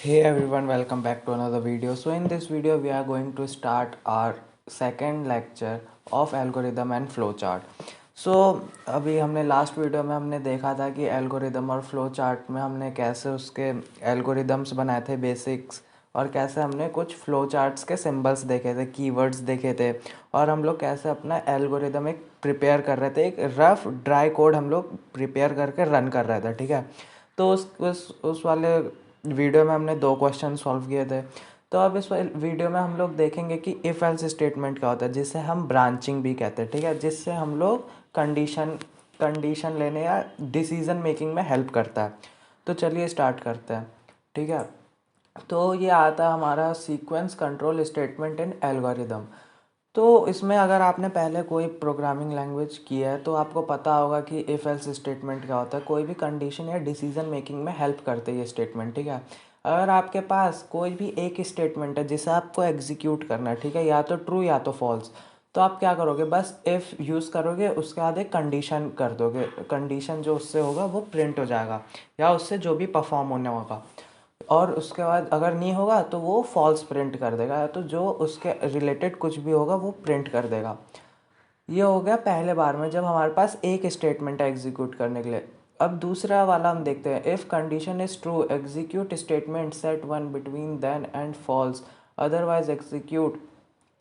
Hey everyone, welcome back to another video. So in this video we are going to start our second lecture of algorithm and flowchart. So अभी हमने last video में हमने देखा था कि algorithm और flow chart में हमने कैसे उसके एल्गोरिदम्स बनाए थे बेसिक्स, और कैसे हमने कुछ फ्लो चार्ट्स के सिंबल्स देखे थे, कीवर्ड्स देखे थे, और हम लोग कैसे अपना एल्गोरिदम एक प्रिपेयर कर रहे थे, एक रफ ड्राई कोड हम लोग प्रिपेयर करके रन कर रहे थे। ठीक है, तो उस वाले वीडियो में हमने 2 क्वेश्चन सॉल्व किए थे। तो अब इस वीडियो में हम लोग देखेंगे कि इफ़ एल्स स्टेटमेंट क्या होता है, जिसे हम ब्रांचिंग भी कहते हैं। ठीक है, जिससे हम लोग कंडीशन लेने या डिसीजन मेकिंग में हेल्प करता है। तो चलिए स्टार्ट करते हैं। ठीक है, तो ये आता है हमारा sequence control statement in algorithm. तो इसमें अगर आपने पहले कोई प्रोग्रामिंग लैंग्वेज किया है तो आपको पता होगा कि इफ़ एल्स स्टेटमेंट क्या होता है। कोई भी कंडीशन या डिसीजन मेकिंग में हेल्प करते हैं ये स्टेटमेंट। ठीक है, अगर आपके पास कोई भी एक स्टेटमेंट है जिसे आपको एग्जीक्यूट करना है, ठीक है, या तो ट्रू या तो फॉल्स, तो आप क्या करोगे, बस इफ़ यूज़ करोगे, उसके बाद एक कंडीशन कर दोगे। कंडीशन जो उससे होगा वो प्रिंट हो जाएगा, या उससे जो भी परफॉर्म होने होगा। और उसके बाद अगर नहीं होगा तो वो फॉल्स प्रिंट कर देगा, तो जो उसके रिलेटेड कुछ भी होगा वो प्रिंट कर देगा। ये हो गया पहले बार में जब हमारे पास एक स्टेटमेंट है एग्जीक्यूट करने के लिए। अब दूसरा वाला हम देखते हैं, if condition is true execute statement set one between then and false, otherwise execute.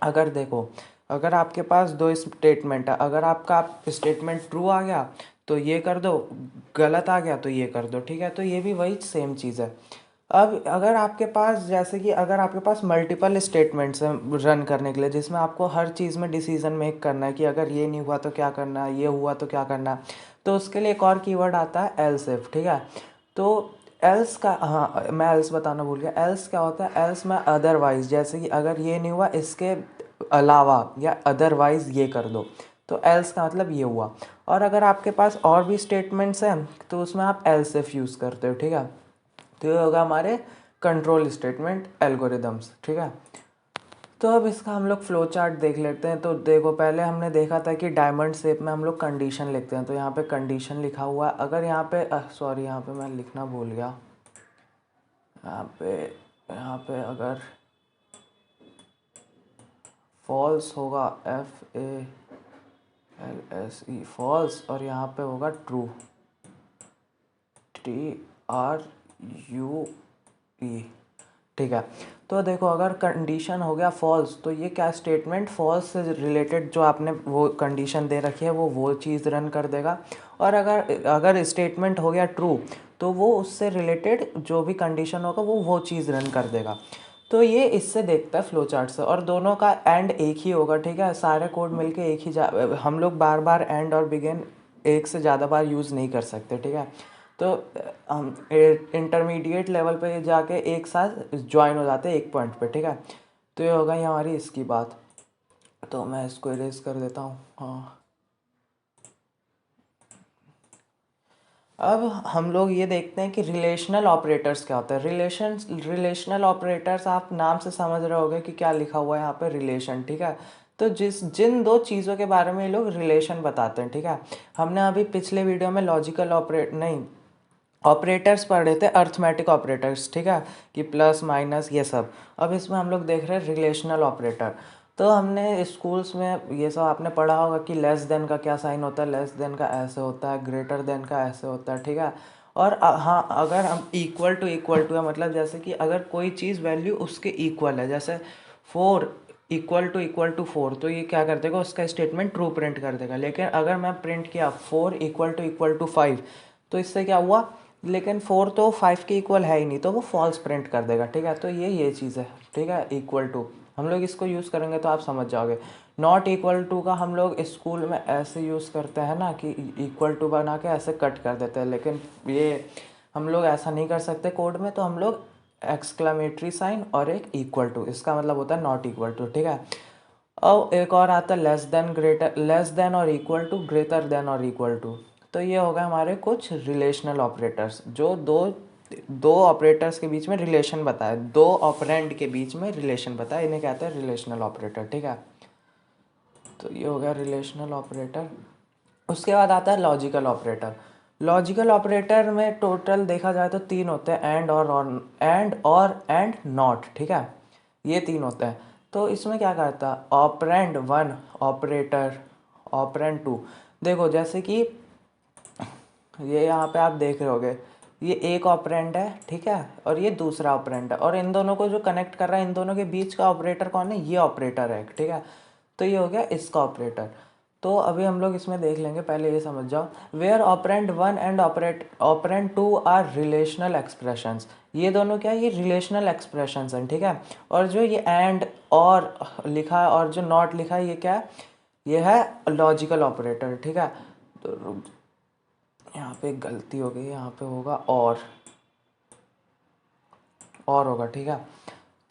अगर देखो, अगर आपके पास दो स्टेटमेंट है, अगर आपका स्टेटमेंट ट्रू आ गया तो ये कर दो, गलत आ गया तो ये कर दो। ठीक है, तो ये भी वही सेम चीज़ है। अब अगर आपके पास, जैसे कि अगर आपके पास मल्टीपल स्टेटमेंट्स हैं रन करने के लिए, जिसमें आपको हर चीज़ में डिसीजन मेक करना है कि अगर ये नहीं हुआ तो क्या करना है, ये हुआ तो क्या करना है, तो उसके लिए एक और कीवर्ड आता है एल्स इफ। ठीक है, तो एल्स का, हाँ मैं एल्स बताना भूल गया। एल्स क्या होता है, एल्स में अदरवाइज, जैसे कि अगर ये नहीं हुआ इसके अलावा या अदरवाइज ये कर दो, तो एल्स का मतलब ये हुआ। और अगर आपके पास और भी स्टेटमेंट्स हैं तो उसमें आप एल्स इफ यूज़ करते हो। ठीक है, तो ये होगा हमारे कंट्रोल स्टेटमेंट एल्गोरिदम्स। ठीक है, तो अब इसका हम लोग फ्लो चार्ट देख लेते हैं। तो देखो, पहले हमने देखा था कि डायमंड शेप में हम लोग कंडीशन लिखते हैं। तो यहाँ पे कंडीशन लिखा हुआ है। अगर यहाँ पे सॉरी, यहाँ पे मैं लिखना भूल गया। यहाँ पे अगर फॉल्स होगा, FALSE फॉल्स, और यहाँ पे होगा ट्रू, TRUE। ठीक है, तो देखो अगर कंडीशन हो गया फॉल्स तो ये क्या स्टेटमेंट फॉल्स से रिलेटेड जो आपने वो कंडीशन दे रखी है वो चीज़ रन कर देगा। और अगर अगर स्टेटमेंट हो गया ट्रू तो वो उससे रिलेटेड जो भी कंडीशन होगा वो चीज़ रन कर देगा। तो ये इससे देखता है फ्लो चार्ट से, और दोनों का एंड एक ही होगा। ठीक है, सारे कोड मिलके एक ही हम लोग बार बार एंड और बिगिन एक से ज़्यादा बार यूज़ नहीं कर सकते। ठीक है, तो हम इंटरमीडिएट लेवल पे जाके एक साथ ज्वाइन हो जाते हैं एक पॉइंट पे। ठीक है, तो ये होगा ये हमारी इसकी बात। तो मैं इसको इरेज कर देता हूँ। हाँ, अब हम लोग ये देखते हैं कि रिलेशनल ऑपरेटर्स क्या होता है। रिलेशनल ऑपरेटर्स, आप नाम से समझ रहे होगे कि क्या लिखा हुआ है यहाँ पे, रिलेशन। ठीक है, तो जिन दो चीज़ों के बारे में ये लोग रिलेशन बताते हैं। ठीक है, हमने अभी पिछले वीडियो में लॉजिकल ऑपरेट नहीं, ऑपरेटर्स पढ़ रहे थे, अर्थमेटिक ऑपरेटर्स। ठीक है, कि प्लस माइनस ये सब। अब इसमें हम लोग देख रहे हैं रिलेशनल ऑपरेटर। तो हमने स्कूल्स में ये सब आपने पढ़ा होगा कि लेस देन का क्या साइन होता है, लेस देन का ऐसे होता है, ग्रेटर देन का ऐसे होता है। ठीक है, और हाँ, अगर हम इक्वल टू है, मतलब जैसे कि अगर कोई चीज़ वैल्यू उसके इक्वल है, जैसे 4 इक्वल टू 4, तो ये क्या कर देगा, उसका स्टेटमेंट ट्रू प्रिंट कर देगा। लेकिन अगर मैं प्रिंट किया 4 इक्वल टू 5, तो इससे क्या हुआ, लेकिन 4 तो 5 के इक्वल है ही नहीं, तो वो फॉल्स प्रिंट कर देगा। ठीक है, तो ये चीज़ है। ठीक है, इक्वल टू हम लोग इसको यूज़ करेंगे तो आप समझ जाओगे। नॉट इक्वल टू का हम लोग स्कूल में ऐसे यूज़ करते हैं ना, कि इक्वल टू बना के ऐसे कट कर देते हैं, लेकिन ये हम लोग ऐसा नहीं कर सकते कोड में। तो हम लोग एक्सक्लामेटरी साइन और एक इक्वल टू, इसका मतलब होता है नॉट इक्वल टू। ठीक है, अब एक और आता है less than, greater, less than और इक्वल टू, ग्रेटर देन और इक्वल टू। तो ये हो गए हमारे कुछ रिलेशनल ऑपरेटर्स, जो दो दो ऑपरेटर्स के बीच में रिलेशन बताए, दो ऑपरेंड के बीच में रिलेशन बताए, इन्हें कहते हैं रिलेशनल ऑपरेटर। ठीक है, तो ये हो गया रिलेशनल ऑपरेटर। उसके बाद आता है लॉजिकल ऑपरेटर। लॉजिकल ऑपरेटर में टोटल देखा जाए तो 3 होते हैं, एंड नॉट, ठीक है, ये 3 होते हैं। तो इसमें क्या करता है, ऑपरेंड 1 ऑपरेटर, ऑपरेंड 2। देखो जैसे कि ये यहाँ पे आप देख रहे होगे, ये एक ऑपरेंड है, ठीक है, और ये दूसरा ऑपरेंड है, और इन दोनों को जो कनेक्ट कर रहा है, इन दोनों के बीच का ऑपरेटर कौन है, ये ऑपरेटर है, ठीक है। तो ये हो गया इसका ऑपरेटर। तो अभी हम लोग इसमें देख लेंगे, पहले ये समझ जाओ, where operand 1 and operand 2 are relational expressions. ये दोनों क्या है, ये रिलेशनल एक्सप्रेशंस हैं, ठीक है। और जो ये एंड और लिखा है और जो नॉट लिखा है, ये क्या है, ये है लॉजिकल ऑपरेटर, ठीक है। तो यहाँ पे एक गलती हो गई, यहाँ पे होगा और होगा, ठीक है।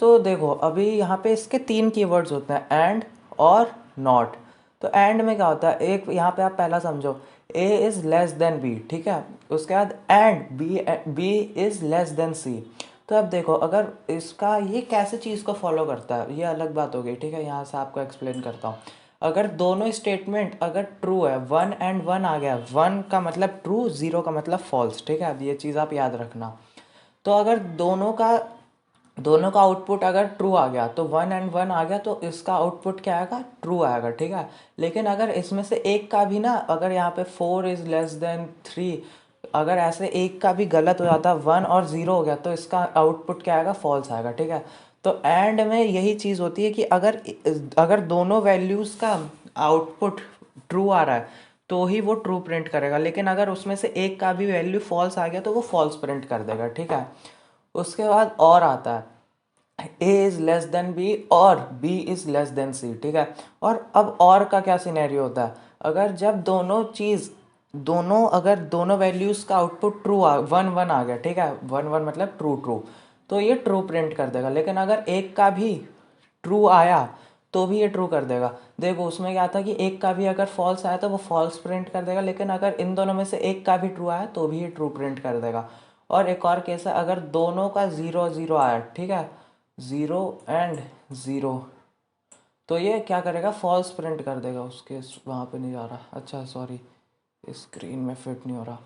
तो देखो अभी यहाँ पे इसके 3 कीवर्ड्स होते हैं, एंड और नॉट। तो एंड में क्या होता है, एक यहाँ पे आप पहला समझो, A is less than B, ठीक है। उसके बाद and B is less than C. तो अब देखो अगर इसका ये कैसे चीज़ को फॉलो करता है, ये अलग बात हो गई, ठीक है। यहाँ से आपको एक्सप्लेन करता हूँ। अगर दोनों स्टेटमेंट अगर ट्रू है, 1 एंड 1 आ गया, 1 का मतलब ट्रू, 0 का मतलब फॉल्स, ठीक है। अब ये चीज़ आप याद रखना। तो अगर दोनों का आउटपुट अगर ट्रू आ गया, तो 1 एंड 1 आ गया, तो इसका आउटपुट क्या आएगा, ट्रू आएगा, ठीक है। लेकिन अगर इसमें से एक का भी ना, अगर यहाँ पे 4 इज़ लेस देन 3, अगर ऐसे एक का भी गलत हो जाता, 1 और 0 हो गया, तो इसका आउटपुट क्या आएगा, फॉल्स आएगा, ठीक है। तो एंड में यही चीज़ होती है कि अगर दोनों वैल्यूज़ का आउटपुट ट्रू आ रहा है, तो ही वो ट्रू प्रिंट करेगा। लेकिन अगर उसमें से एक का भी वैल्यू फॉल्स आ गया, तो वो फॉल्स प्रिंट कर देगा, ठीक है। उसके बाद और आता है, A is less than B और B is less than C, ठीक है। और अब और का क्या सिनेरियो होता है, अगर जब अगर दोनों वैल्यूज़ का आउटपुट ट्रू 1 1 आ गया, ठीक है, 1 1 मतलब ट्रू ट्रू, तो ये ट्रू प्रिंट कर देगा। लेकिन अगर एक का भी ट्रू आया, तो भी ये ट्रू कर देगा। देखो उसमें क्या था कि एक का भी अगर फॉल्स आया तो वो फॉल्स प्रिंट कर देगा, लेकिन अगर इन दोनों में से एक का भी ट्रू आया, तो भी ये ट्रू प्रिंट कर देगा। और एक और केस है, अगर दोनों का 0 0 आया, ठीक है, 0 एंड 0, तो ये क्या करेगा, फॉल्स प्रिंट कर देगा। उसके वहाँ पे नहीं जा रहा, अच्छा सॉरी, स्क्रीन में फिट नहीं हो रहा।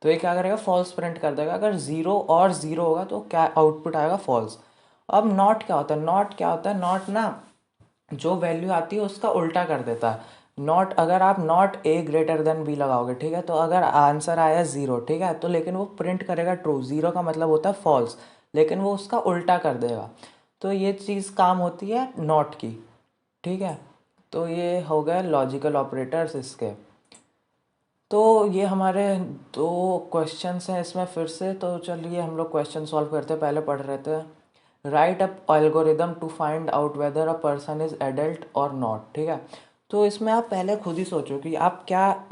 तो ये क्या करेगा, फॉल्स प्रिंट कर देगा। अगर 0 और 0 होगा, तो क्या आउटपुट आएगा, फॉल्स। अब नॉट क्या होता है, नॉट ना जो वैल्यू आती है उसका उल्टा कर देता है। नॉट, अगर आप not A greater than B लगाओगे, ठीक है, तो अगर आंसर आया 0, ठीक है, तो लेकिन वो प्रिंट करेगा ट्रू, 0 का मतलब होता है फॉल्स, लेकिन वो उसका उल्टा कर देगा। तो ये चीज़ काम होती है नॉट की, ठीक है। तो ये हो गए लॉजिकल ऑपरेटर्स इसके। तो ये हमारे 2 क्वेश्चंस हैं इसमें फिर से। तो चलिए हम लोग क्वेश्चन सॉल्व करते हैं, पहले पढ़ रहे थे, write up algorithm to find out whether a person is adult और नॉट, ठीक है। तो इसमें आप पहले खुद ही सोचो कि आप क्या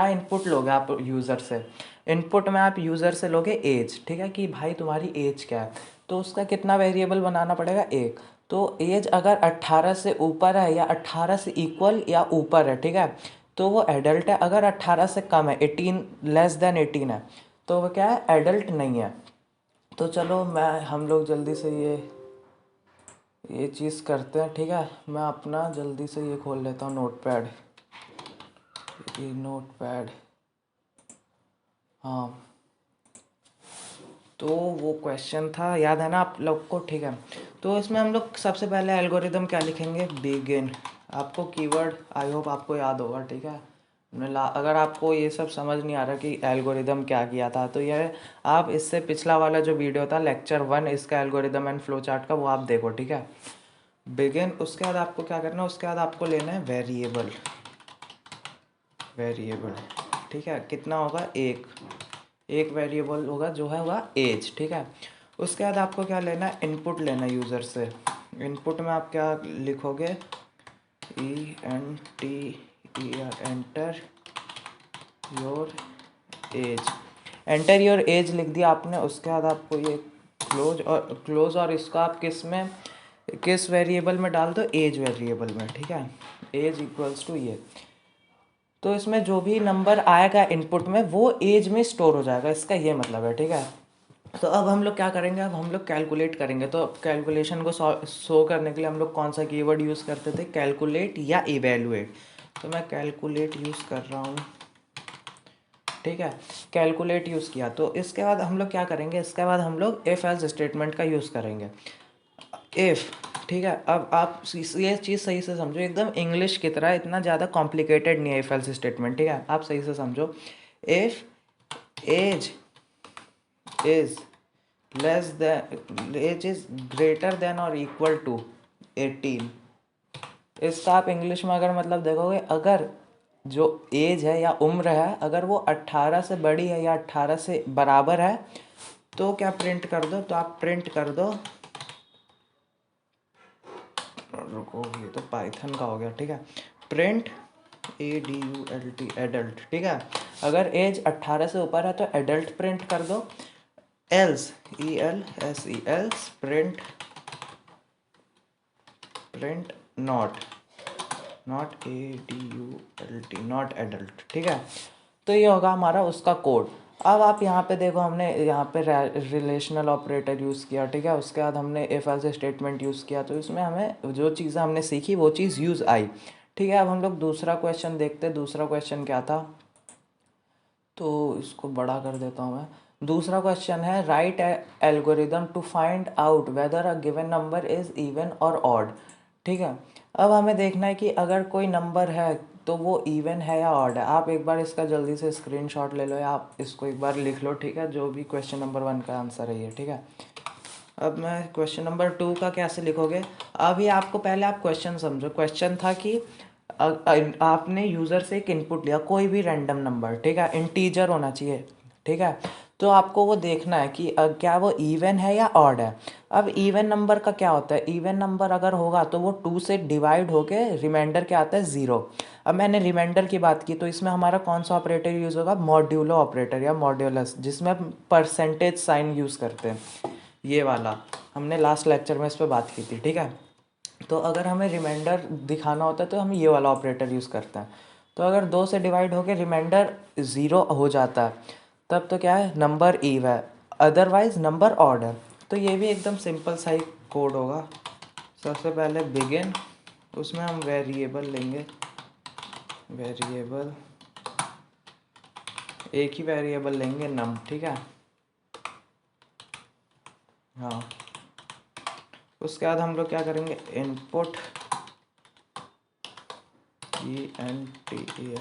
इनपुट लोगे आप यूज़र से। इनपुट में आप यूज़र से लोगे एज, ठीक है, कि भाई तुम्हारी एज क्या है। तो उसका कितना वेरिएबल बनाना पड़ेगा, एक। तो एज अगर 18 से ऊपर है या 18 से इक्वल या ऊपर है, ठीक है, तो वो एडल्ट है। अगर 18 से कम है, 18 लेस देन 18 है, तो वो क्या है, एडल्ट नहीं है। तो चलो हम लोग जल्दी से ये चीज़ करते हैं, ठीक है। मैं अपना जल्दी से ये खोल लेता हूँ नोटपैड, ये नोटपैड, हाँ। तो वो क्वेश्चन था, याद है ना आप लोग को, ठीक है। तो इसमें हम लोग सबसे पहले एल्गोरिदम क्या लिखेंगे, बिगिन। आपको कीवर्ड आई होप आपको याद होगा, ठीक है। अगर आपको ये सब समझ नहीं आ रहा कि एल्गोरिदम क्या किया था, तो ये आप इससे पिछला वाला जो वीडियो था लेक्चर 1 इसका एल्गोरिदम एंड फ्लो चार्ट का, वो आप देखो, ठीक है। बिगिन, उसके बाद आपको क्या करना है, उसके बाद आपको लेना है वेरिएबल, ठीक है। कितना होगा, एक वेरिएबल होगा, जो है होगा एज, ठीक है। उसके बाद आपको क्या लेना है, इनपुट लेना है यूज़र से। इनपुट में आप क्या लिखोगे, ENTER, एंटर योर एज लिख दिया आपने। उसके बाद आपको ये क्लोज और इसको आप किस वेरिएबल में डाल दो, एज वेरिएबल में, ठीक है। एज इक्वल्स टू ये, तो इसमें जो भी नंबर आएगा इनपुट में, वो एज में स्टोर हो जाएगा, इसका ये मतलब है, ठीक है। तो अब हम लोग क्या करेंगे, अब हम लोग कैलकुलेट करेंगे। तो कैलकुलेशन को शो करने के लिए हम लोग कौन सा कीवर्ड यूज़ करते थे, कैलकुलेट या इवेलुएट। तो मैं कैलकुलेट यूज़ कर रहा हूँ, ठीक है, कैलकुलेट यूज़ किया। तो इसके बाद हम लोग क्या करेंगे, इसके बाद हम लोग इफ़ एल्स स्टेटमेंट का यूज़ करेंगे। इफ़, ठीक है, अब आप ये चीज़ सही से समझो, एकदम इंग्लिश की तरह, इतना ज़्यादा कॉम्प्लिकेटेड नहीं है इफ़ एल्स स्टेटमेंट, ठीक है, आप सही से समझो। If age is less than, age is greater than और इक्वल टू 18, इसका आप इंग्लिश में अगर मतलब देखोगे, अगर जो एज है या उम्र है अगर वो 18 से बड़ी है या 18 से बराबर है तो क्या प्रिंट कर दो, तो आप प्रिंट कर दो, रुको ये तो पाइथन का हो गया, ठीक है, प्रिंट ADULT एडल्ट, ठीक है, अगर एज 18 से ऊपर है तो एडल्ट प्रिंट कर दो, else ELSE else print not ADULT not adult, ठीक है। तो ये होगा हमारा उसका कोड। अब आप यहाँ पे देखो, हमने यहाँ पे रिलेशनल ऑपरेटर यूज़ किया, ठीक है, उसके बाद हमने इफ एल्स स्टेटमेंट यूज़ किया, तो इसमें हमें जो चीज़ें हमने सीखी वो चीज़ यूज़ आई, ठीक है। अब हम लोग दूसरा क्वेश्चन देखते हैं। दूसरा क्वेश्चन क्या था, तो इसको बड़ा कर देता हूँ मैं। दूसरा क्वेश्चन है write algorithm to find out whether a given number is even और ऑड, ठीक है। अब हमें देखना है कि अगर कोई नंबर है तो वो इवन है या ऑड है। आप एक बार इसका जल्दी से स्क्रीनशॉट ले लो या आप इसको एक बार लिख लो, ठीक है, जो भी क्वेश्चन नंबर 1 का आंसर है ये, ठीक है। अब मैं क्वेश्चन नंबर 2 का कैसे लिखोगे, अभी आपको पहले आप क्वेश्चन समझो। क्वेश्चन था कि आपने यूज़र से एक इनपुट लिया, कोई भी रैंडम नंबर, ठीक है, इंटीजर होना चाहिए, ठीक है। तो आपको वो देखना है कि क्या वो इवन है या ऑड है। अब इवन नंबर का क्या होता है, इवन नंबर अगर होगा तो वो 2 से डिवाइड होके रिमाइंडर क्या आता है, 0। अब मैंने रिमाइंडर की बात की तो इसमें हमारा कौन सा ऑपरेटर यूज़ होगा, मॉड्यूलो ऑपरेटर या मॉड्यूलस, जिसमें हम परसेंटेज साइन यूज़ करते हैं, ये वाला हमने लास्ट लेक्चर में इस पर बात की थी, ठीक है। तो अगर हमें रिमाइंडर दिखाना होता है तो हम ये वाला ऑपरेटर यूज़ करते हैं। तो अगर 2 से डिवाइड होकर रिमाइंडर 0 हो जाता है तब तो क्या है, नंबर ईव है, अदरवाइज नंबर ऑड है। तो ये भी एकदम सिंपल सा ही कोड होगा। सबसे पहले बिगिन, उसमें हम वेरिएबल लेंगे, वेरिएबल एक ही वेरिएबल लेंगे नम, ठीक है, हाँ। उसके बाद हम लोग क्या करेंगे, input ENTER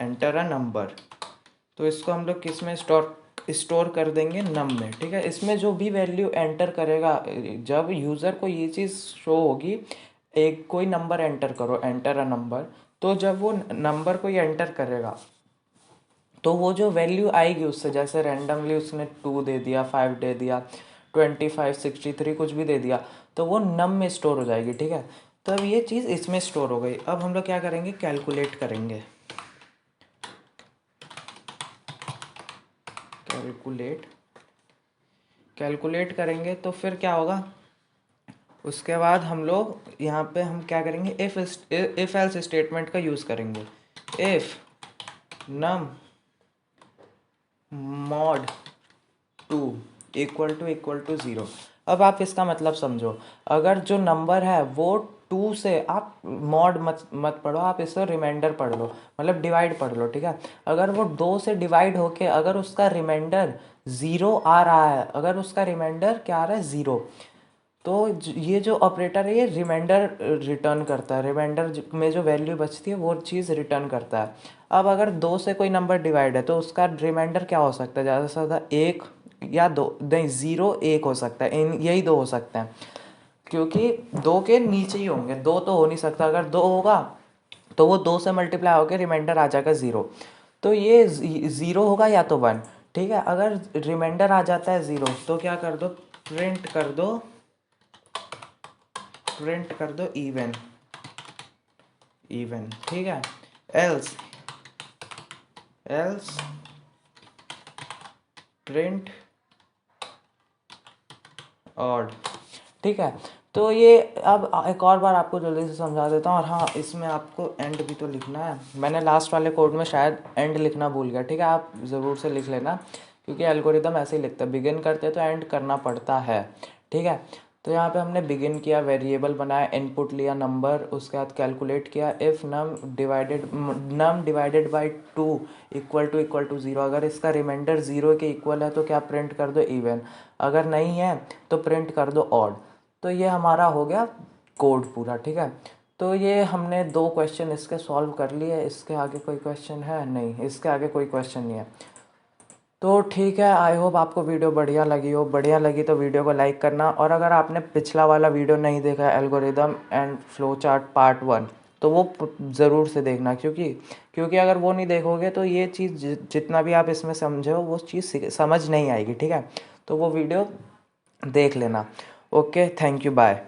enter a number. तो इसको हम लोग किस में स्टोर कर देंगे, नम में, ठीक है। इसमें जो भी वैल्यू एंटर करेगा, जब यूज़र को ये चीज़ शो होगी, एक कोई नंबर एंटर करो, एंटर अ नंबर, तो जब वो नंबर को ये एंटर करेगा तो वो जो वैल्यू आएगी उससे, जैसे रैंडमली उसने 2 दे दिया, 5 दे दिया, 25, 63 कुछ भी दे दिया, तो वो नम में स्टोर हो जाएगी, ठीक है। तो अब ये चीज़ इसमें स्टोर हो गई। अब हम लोग क्या करेंगे, कैलकुलेट करेंगे, कैलकुलेट करेंगे तो फिर क्या होगा, उसके बाद हम लोग यहाँ पे हम क्या करेंगे, इफ एल्स स्टेटमेंट का यूज़ करेंगे। If num mod 2 equal to 0। अब आप इसका मतलब समझो, अगर जो नंबर है वो 2 से, आप मॉड मत पढ़ो, आप इसको रिमाइंडर पढ़ लो, मतलब डिवाइड पढ़ लो, ठीक है। अगर वो 2 से डिवाइड होके अगर उसका रिमाइंडर 0 आ रहा है, अगर उसका रिमाइंडर क्या आ रहा है, 0, तो ये जो ऑपरेटर है ये रिमाइंडर रिटर्न करता है, रिमाइंडर में जो वैल्यू बचती है वो चीज़ रिटर्न करता है। अब अगर 2 से कोई नंबर डिवाइड है तो उसका रिमाइंडर क्या हो सकता है, ज़्यादा से ज़्यादा 1 या 2, नहीं 0 1 हो सकता है, इन यही 2 हो सकते हैं, क्योंकि 2 के नीचे ही होंगे, 2 तो हो नहीं सकता। अगर 2 होगा तो वो 2 से मल्टीप्लाई होकर रिमाइंडर आ जाएगा 0, तो ये 0 होगा या तो 1, ठीक है। अगर रिमाइंडर आ जाता है 0 तो क्या कर दो, प्रिंट कर दो, इवन, ठीक है। एल्स प्रिंट ऑड, ठीक है। तो ये अब एक और बार आपको जल्दी से समझा देता हूँ। और हाँ, इसमें आपको एंड भी तो लिखना है, मैंने लास्ट वाले कोड में शायद एंड लिखना भूल गया, ठीक है, आप ज़रूर से लिख लेना, क्योंकि एल्गोरिदम ऐसे ही लिखता है, बिगिन करते तो एंड करना पड़ता है, ठीक है। तो यहाँ पे हमने बिगिन किया, वेरिएबल बनाया, इनपुट लिया नंबर, उसके बाद कैलकुलेट किया। If num divided by 2 equal to zero, अगर इसका रिमाइंडर ज़ीरो के इक्वल है तो क्या प्रिंट कर दो इवन, अगर नहीं है तो प्रिंट कर दो ऑड। तो ये हमारा हो गया कोड पूरा, ठीक है। तो ये हमने 2 क्वेश्चन इसके सॉल्व कर लिए। इसके आगे कोई क्वेश्चन है नहीं, इसके आगे कोई क्वेश्चन नहीं है। तो ठीक है, आई होप आपको वीडियो बढ़िया लगी तो वीडियो को लाइक करना। और अगर आपने पिछला वाला वीडियो नहीं देखा है, algorithm and flow chart part 1, तो वो ज़रूर से देखना, क्योंकि अगर वो नहीं देखोगे तो ये चीज़ जितना भी आप इसमें समझे हो वो चीज़ समझ नहीं आएगी, ठीक है। तो वो वीडियो देख लेना। Okay, thank you, bye.